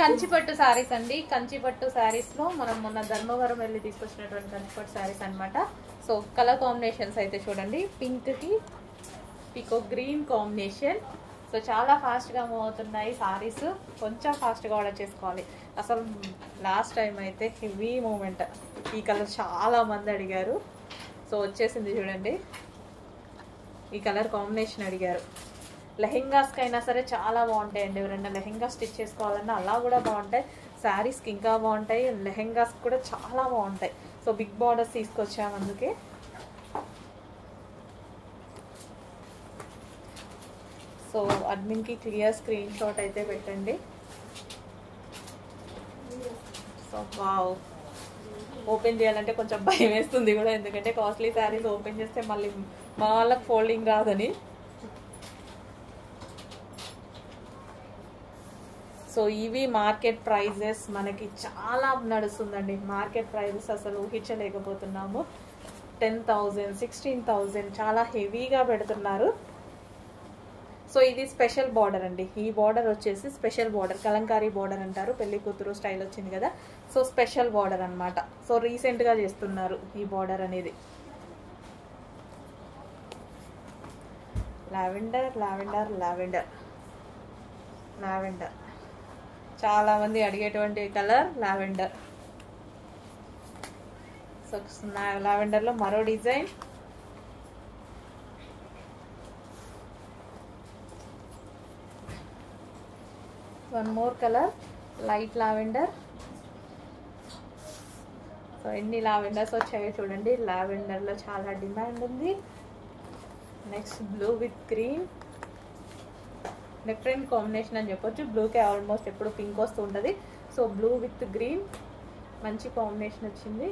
కంచిపట్టు సారీస్ అండి. కంచిపట్టు సారీస్ లో మనం మొన్న ధర్మవరం వెళ్ళి తీసుకొచ్చినటువంటి కంచిపట్టు సారీస్ అన్నమాట. సో కలర్ కాంబినేషన్స్ అయితే చూడండి, పింక్ కి పికో గ్రీన్ కాంబినేషన్. సో చాలా ఫాస్ట్గా మూవ్ అవుతున్నాయి సారీస్, కొంచెం ఫాస్ట్గా ఆర్డర్ చేసుకోవాలి. అసలు లాస్ట్ టైం అయితే హెవీ మూమెంట్, ఈ కలర్ చాలా మంది అడిగారు. సో వచ్చేసింది చూడండి, ఈ కలర్ కాంబినేషన్ అడిగారు. లెహెంగాస్కి అయినా సరే చాలా బాగుంటాయండి. ఎవరైనా లెహెంగా స్టిచ్ చేసుకోవాలన్నా అలా కూడా బాగుంటాయి, శారీస్కి ఇంకా బాగుంటాయి, లెహెంగాస్కి కూడా చాలా బాగుంటాయి. సో బిగ్ బార్డర్స్ తీసుకొచ్చాము అందుకే. సో అడ్మిన్కి క్లియర్ స్క్రీన్ షాట్ అయితే పెట్టండి. సో వావ్, ఓపెన్ చేయాలంటే కొంచెం భయం వేస్తుంది కూడా, ఎందుకంటే కాస్ట్లీ శారీస్ ఓపెన్ చేస్తే మళ్ళీ మా వాళ్ళకి ఫోల్డింగ్ రాదని. సో ఇవి మార్కెట్ ప్రైజెస్, మనకి చాలా నడుస్తుందండి మార్కెట్ ప్రైజెస్, అసలు ఊహించలేకపోతున్నాము. 10,000 16,000 చాలా హెవీగా పెడుతున్నారు. సో ఇది స్పెషల్ బార్డర్ అండి. ఈ బార్డర్ వచ్చేసి స్పెషల్ బార్డర్, కలంకారీ బార్డర్ అంటారు, పెళ్లి కూతురు స్టైల్ వచ్చింది కదా. సో స్పెషల్ బార్డర్ అన్నమాట. సో రీసెంట్గా చేస్తున్నారు ఈ బార్డర్ అనేది. లావెండర్ లావెండర్ లావెండర్ లావెండర్, చాలా మంది అడిగేటువంటి కలర్ లావెండర్. సో లావెండర్లో మరో design. One more colour, light lavender. So ఎన్ని లావెండర్స్ వచ్చాయో చూడండి, లావెండర్లో చాలా డిమాండ్ ఉంది. Next blue with green, different combination అని చెప్పొచ్చు. బ్లూకే ఆల్మోస్ట్ ఎప్పుడు పింక్ వస్తూ ఉంటుంది. సో బ్లూ విత్ గ్రీన్ మంచి కాంబినేషన్ వచ్చింది.